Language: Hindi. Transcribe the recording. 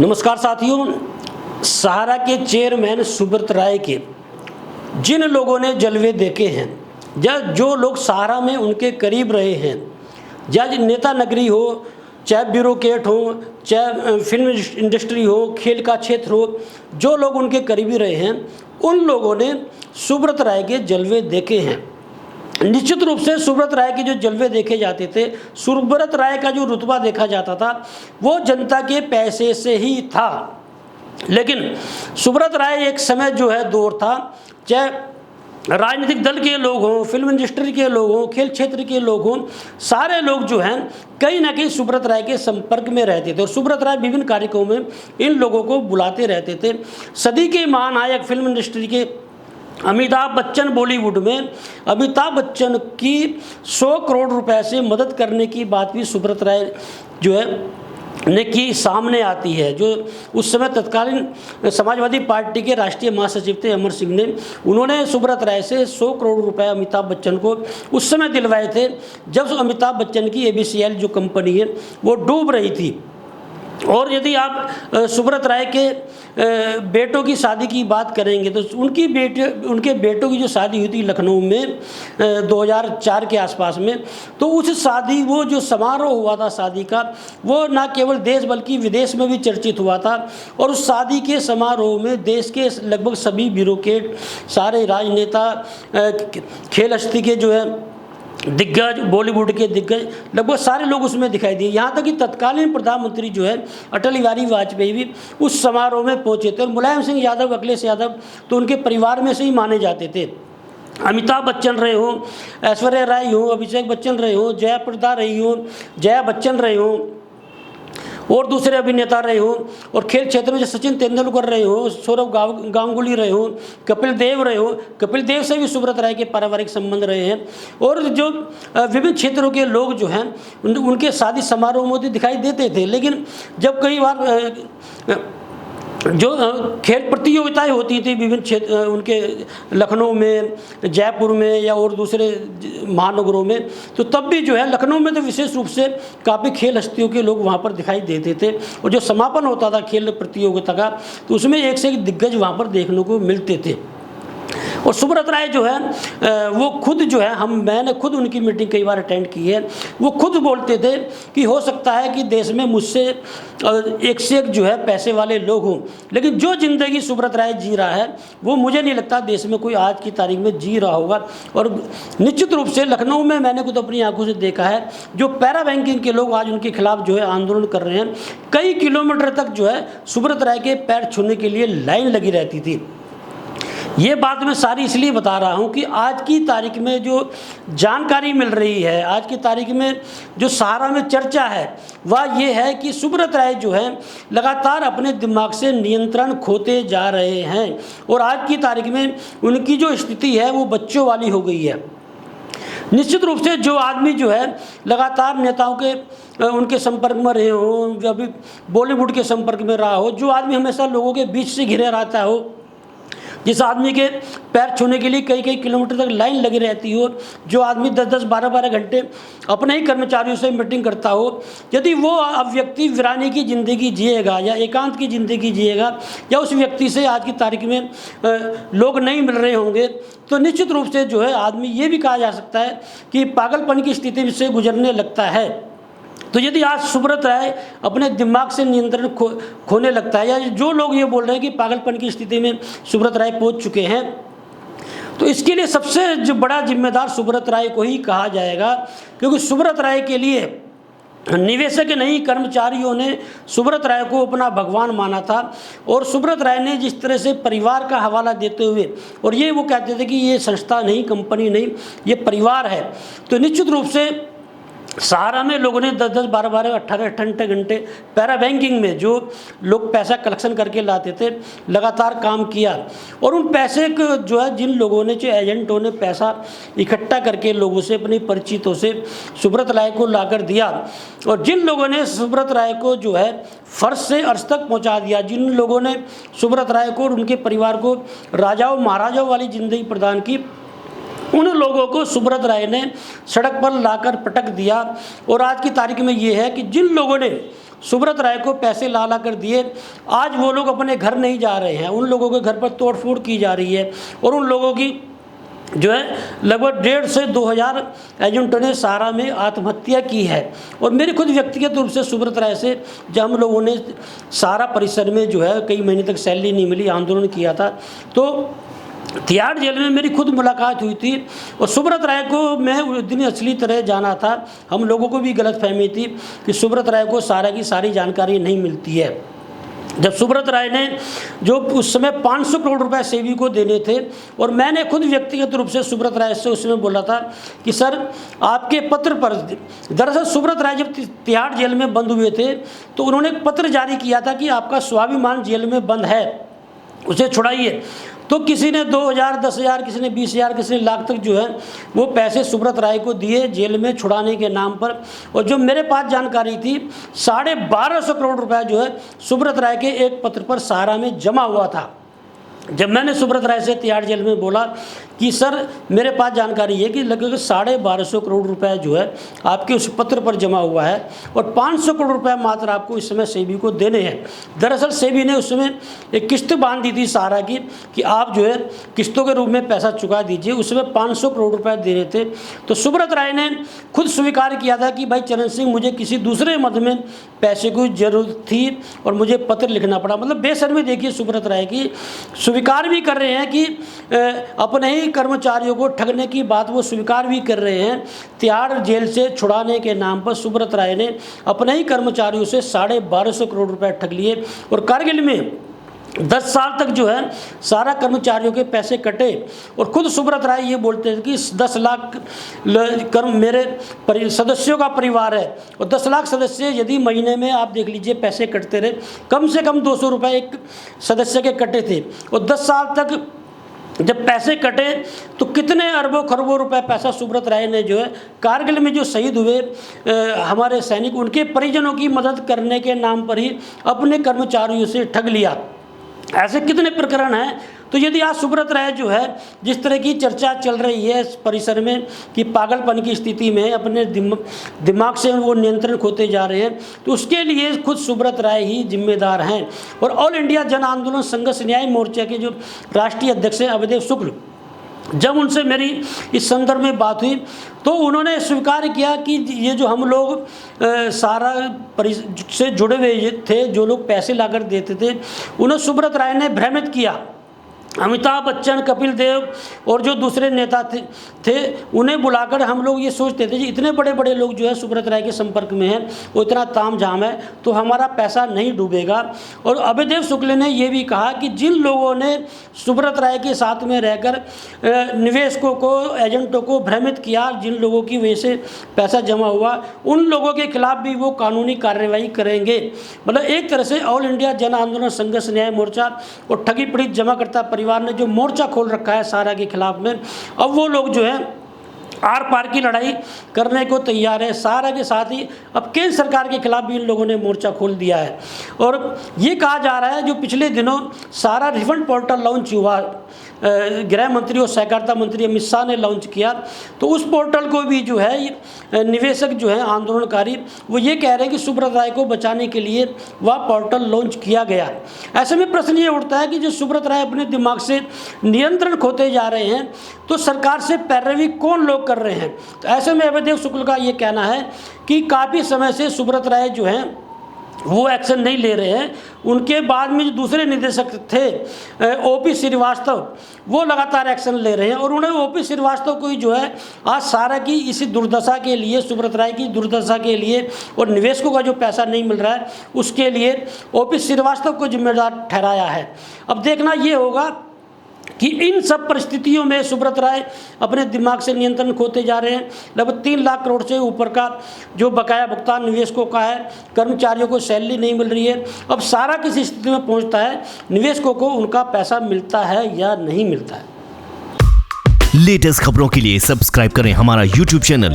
नमस्कार साथियों, सहारा के चेयरमैन सुब्रत राय के जिन लोगों ने जलवे देखे हैं या जो लोग सहारा में उनके करीब रहे हैं, या नेता नगरी हो, चाहे ब्यूरोक्रेट हो, चाहे फिल्म इंडस्ट्री हो, खेल का क्षेत्र हो, जो लोग उनके करीबी रहे हैं उन लोगों ने सुब्रत राय के जलवे देखे हैं। निश्चित रूप से सुब्रत राय के जो जलवे देखे जाते थे, सुब्रत राय का जो रुतबा देखा जाता था वो जनता के पैसे से ही था। लेकिन सुब्रत राय एक समय जो है दौर था, चाहे राजनीतिक दल के लोग हों, फिल्म इंडस्ट्री के लोग हों, खेल क्षेत्र के लोग हों, सारे लोग जो हैं कहीं ना कहीं सुब्रत राय के संपर्क में रहते थे और सुब्रत राय विभिन्न कार्यक्रमों में इन लोगों को बुलाते रहते थे। सदी के महानायक फिल्म इंडस्ट्री के अमिताभ बच्चन, बॉलीवुड में अमिताभ बच्चन की 100 करोड़ रुपए से मदद करने की बात भी सुब्रत राय जो है ने की सामने आती है। जो उस समय तत्कालीन समाजवादी पार्टी के राष्ट्रीय महासचिव थे अमर सिंह ने, उन्होंने सुब्रत राय से 100 करोड़ रुपए अमिताभ बच्चन को उस समय दिलवाए थे जब अमिताभ बच्चन की ABCL जो कंपनी है वो डूब रही थी। और यदि आप सुब्रत राय के बेटों की शादी की बात करेंगे तो उनके बेटों की जो शादी हुई थी लखनऊ में 2004 के आसपास में, तो उस शादी वो जो समारोह हुआ था शादी का, वो ना केवल देश बल्कि विदेश में भी चर्चित हुआ था। और उस शादी के समारोह में देश के लगभग सभी ब्यूरोक्रेट, सारे राजनेता, खेल हस्ती के जो है दिग्गज, बॉलीवुड के दिग्गज, लगभग सारे लोग उसमें दिखाई दिए। यहाँ तक कि तत्कालीन प्रधानमंत्री जो है अटल बिहारी वाजपेयी भी उस समारोह में पहुँचे थे। और मुलायम सिंह यादव, अखिलेश यादव तो उनके परिवार में से ही माने जाते थे। अमिताभ बच्चन रहे हो, ऐश्वर्या राय हो, अभिषेक बच्चन रहे हो, जया प्रदा रही हो, जया बच्चन रहे हो और दूसरे अभिनेता रहे हो, और खेल क्षेत्र में जो सचिन तेंदुलकर रहे हो, सौरव गांगुली रहे हो, कपिल देव रहे हो, कपिल देव से भी सुब्रत राय के पारिवारिक संबंध रहे हैं। और जो विभिन्न क्षेत्रों के लोग जो हैं उनके शादी समारोह में दिखाई देते थे। लेकिन जब कई बार जो खेल प्रतियोगिताएं होती थी विभिन्न क्षेत्र उनके लखनऊ में, जयपुर में या और दूसरे महानगरों में, तो तब भी जो है लखनऊ में तो विशेष रूप से काफ़ी खेल हस्तियों के लोग वहाँ पर दिखाई देते थे। और जो समापन होता था खेल प्रतियोगिता का तो उसमें एक से एक दिग्गज वहाँ पर देखने को मिलते थे। और सुब्रत राय जो है वो खुद जो है मैंने खुद उनकी मीटिंग कई बार अटेंड की है, वो खुद बोलते थे कि हो सकता है कि देश में मुझसे एक से एक जो है पैसे वाले लोग हों, लेकिन जो ज़िंदगी सुब्रत राय जी रहा है वो मुझे नहीं लगता देश में कोई आज की तारीख में जी रहा होगा। और निश्चित रूप से लखनऊ में मैंने खुद अपनी आंखों से देखा है, जो पैरा बैंकिंग के लोग आज उनके खिलाफ जो है आंदोलन कर रहे हैं, कई किलोमीटर तक जो है सुब्रत राय के पैर छूने के लिए लाइन लगी रहती थी। ये बात मैं सारी इसलिए बता रहा हूँ कि आज की तारीख में जो जानकारी मिल रही है, आज की तारीख में जो सहारा में चर्चा है वह ये है कि सुब्रत राय जो है लगातार अपने दिमाग से नियंत्रण खोते जा रहे हैं और आज की तारीख में उनकी जो स्थिति है वो बच्चों वाली हो गई है। निश्चित रूप से जो आदमी जो है लगातार नेताओं के उनके संपर्क में रहे हो, अभी बॉलीवुड के संपर्क में रहा हो, जो आदमी हमेशा लोगों के बीच से घिरे रहता हो, जिस आदमी के पैर छूने के लिए कई कई किलोमीटर तक लाइन लगी रहती हो, जो आदमी 10-10, 12-12 घंटे अपने ही कर्मचारियों से मीटिंग करता हो, यदि वो अब व्यक्ति वीरानी की ज़िंदगी जिएगा या एकांत की ज़िंदगी जिएगा या उस व्यक्ति से आज की तारीख में लोग नहीं मिल रहे होंगे, तो निश्चित रूप से जो है आदमी ये भी कहा जा सकता है कि पागलपन की स्थिति से गुजरने लगता है। तो यदि आज सुब्रत राय अपने दिमाग से नियंत्रण खोने लगता है, या जो लोग ये बोल रहे हैं कि पागलपन की स्थिति में सुब्रत राय पहुंच चुके हैं, तो इसके लिए सबसे जो बड़ा जिम्मेदार सुब्रत राय को ही कहा जाएगा, क्योंकि सुब्रत राय के लिए निवेशक नहीं कर्मचारियों ने सुब्रत राय को अपना भगवान माना था। और सुब्रत राय ने जिस तरह से परिवार का हवाला देते हुए, और ये वो कहते थे कि ये संस्था नहीं, कंपनी नहीं, ये परिवार है, तो निश्चित रूप से सहारा में लोगों ने 10-10, 12-12, 18-18 घंटे पैरा बैंकिंग में जो लोग पैसा कलेक्शन करके लाते थे लगातार काम किया। और उन पैसे को जो है जिन लोगों ने, जो एजेंटों ने पैसा इकट्ठा करके लोगों से, अपने परिचितों से सुब्रत राय को लाकर दिया, और जिन लोगों ने सुब्रत राय को जो है फर्श से अर्श तक पहुंचा दिया, जिन लोगों ने सुब्रत राय को और उनके परिवार को राजाओं महाराजाओं वाली ज़िंदगी प्रदान की, उन लोगों को सुब्रत राय ने सड़क पर लाकर पटक दिया। और आज की तारीख में ये है कि जिन लोगों ने सुब्रत राय को पैसे ला कर दिए, आज वो लोग अपने घर नहीं जा रहे हैं, उन लोगों के घर पर तोड़फोड़ की जा रही है। और उन लोगों की जो है लगभग 1,500 से 2,000 एजेंटों ने सहारा में आत्महत्या की है। और मेरे खुद व्यक्तिगत रूप से सुब्रत राय से जब हम लोगों ने सहारा परिसर में जो है कई महीने तक सैलरी नहीं मिली, आंदोलन किया था, तो तिहाड़ जेल में मेरी खुद मुलाकात हुई थी। और सुब्रत राय को मैं उस दिन असली तरह जाना था। हम लोगों को भी गलतफहमी थी कि सुब्रत राय को सहारा की सारी जानकारी नहीं मिलती है। जब सुब्रत राय ने जो उस समय 500 करोड़ रुपए सेवी को देने थे, और मैंने खुद व्यक्तिगत रूप से सुब्रत राय से उसमें बोला था कि सर आपके पत्र पर, दरअसल सुब्रत राय जब तिहाड़ जेल में बंद हुए थे तो उन्होंने एक पत्र जारी किया था कि आपका स्वाभिमान जेल में बंद है, उसे छुड़ाइए। तो किसी ने 2,000, 10,000, किसी ने 20,000, किसी ने लाख तक जो है वो पैसे सुब्रत राय को दिए जेल में छुड़ाने के नाम पर। और जो मेरे पास जानकारी थी 1250 करोड़ रुपए जो है सुब्रत राय के एक पत्र पर सहारा में जमा हुआ था। जब मैंने सुब्रत राय से तिहाड़ जेल में बोला कि सर मेरे पास जानकारी है कि लगभग 1250 करोड़ रुपए जो है आपके उस पत्र पर जमा हुआ है और 500 करोड़ रुपए मात्र आपको इस समय सेबी को देने हैं। दरअसल सेबी ने उस समय एक किस्त बांध दी थी सहारा की कि आप जो है किस्तों के रूप में पैसा चुका दीजिए, उसमें 500 करोड़ रुपए देने थे। तो सुब्रत राय ने खुद स्वीकार किया था कि भाई चरण सिंह मुझे किसी दूसरे मद में पैसे की जरूरत थी और मुझे पत्र लिखना पड़ा। मतलब बेशर्मी देखिए सुब्रत राय की, स्वीकार भी कर रहे हैं कि अपने ही कर्मचारियों को ठगने की बात वो स्वीकार भी कर रहे हैं। तिहाड़ जेल से छुड़ाने के नाम पर सुब्रत राय ने अपने ही कर्मचारियों से 1250 करोड़ रुपए ठग लिए। और कारगिल में 10 साल तक जो है सारा कर्मचारियों के पैसे कटे। और खुद सुब्रत राय ये बोलते थे कि 10 लाख मेरे सदस्यों का परिवार है और 10 लाख सदस्य यदि महीने में आप देख लीजिए पैसे कटते रहे, कम से कम 200 रुपये एक सदस्य के कटे थे। और 10 साल तक जब पैसे कटे तो कितने अरबों खरबों रुपए पैसा सुब्रत राय ने जो है कारगिल में जो शहीद हुए हमारे सैनिक, उनके परिजनों की मदद करने के नाम पर ही अपने कर्मचारियों से ठग लिया। ऐसे कितने प्रकरण हैं। तो यदि आज सुब्रत राय जो है जिस तरह की चर्चा चल रही है इस परिसर में कि पागलपन की स्थिति में अपने दिमाग से वो नियंत्रण खोते जा रहे हैं, तो उसके लिए खुद सुब्रत राय ही जिम्मेदार हैं। और ऑल इंडिया जन आंदोलन संघर्ष न्याय मोर्चा के जो राष्ट्रीय अध्यक्ष हैं अवधेव शुक्ल, जब उनसे मेरी इस संदर्भ में बात हुई तो उन्होंने स्वीकार किया कि ये जो हम लोग सारा से जुड़े हुए थे, जो लोग पैसे लाकर देते थे, उन्हें सुब्रत राय ने भ्रमित किया। अमिताभ बच्चन, कपिल देव और जो दूसरे नेता थे उन्हें बुलाकर हम लोग ये सोचते थे कि इतने बड़े बड़े लोग जो है सुब्रत राय के संपर्क में हैं, वो इतना ताम झाम है तो हमारा पैसा नहीं डूबेगा। और अवधेव शुक्ल ने ये भी कहा कि जिन लोगों ने सुब्रत राय के साथ में रहकर निवेशकों को, एजेंटों को भ्रमित किया, जिन लोगों की वजह से पैसा जमा हुआ, उन लोगों के खिलाफ भी वो कानूनी कार्रवाई करेंगे। मतलब एक तरह से ऑल इंडिया जन आंदोलन संघर्ष न्याय मोर्चा और ठगी पीड़ित जमाकर्ता परिवार ने जो मोर्चा खोल रखा है सहारा के खिलाफ में, अब वो लोग जो है आर पार की लड़ाई करने को तैयार है। सहारा के साथ ही अब केंद्र सरकार के खिलाफ भी इन लोगों ने मोर्चा खोल दिया है। और ये कहा जा रहा है जो पिछले दिनों सहारा रिफंड पोर्टल लॉन्च हुआ, गृह मंत्री और सहकारिता मंत्री अमित शाह ने लॉन्च किया, तो उस पोर्टल को भी जो है निवेशक जो है आंदोलनकारी वो ये कह रहे हैं कि सुब्रत राय को बचाने के लिए वह पोर्टल लॉन्च किया गया। ऐसे में प्रश्न ये उठता है कि जो सुब्रत राय अपने दिमाग से नियंत्रण खोते जा रहे हैं तो सरकार से पैरवी कौन लोग कर रहे हैं। तो ऐसे में अवधेव शुक्ल का ये कहना है कि काफ़ी समय से सुब्रत राय जो हैं वो एक्शन नहीं ले रहे हैं। उनके बाद में जो दूसरे निदेशक थे ओपी श्रीवास्तव, वो लगातार एक्शन ले रहे हैं और उन्हें ओपी श्रीवास्तव को ही जो है आज सहारा की इसी दुर्दशा के लिए, सुब्रत राय की दुर्दशा के लिए और निवेशकों का जो पैसा नहीं मिल रहा है उसके लिए ओपी श्रीवास्तव को जिम्मेदार ठहराया है। अब देखना ये होगा कि इन सब परिस्थितियों में सुब्रत राय अपने दिमाग से नियंत्रण खोते जा रहे हैं। लगभग 3 लाख करोड़ से ऊपर का जो बकाया भुगतान निवेशकों का है, कर्मचारियों को सैलरी नहीं मिल रही है। अब सारा किस स्थिति में पहुंचता है, निवेशकों को उनका पैसा मिलता है या नहीं मिलता है। लेटेस्ट खबरों के लिए सब्सक्राइब करें हमारा YouTube चैनल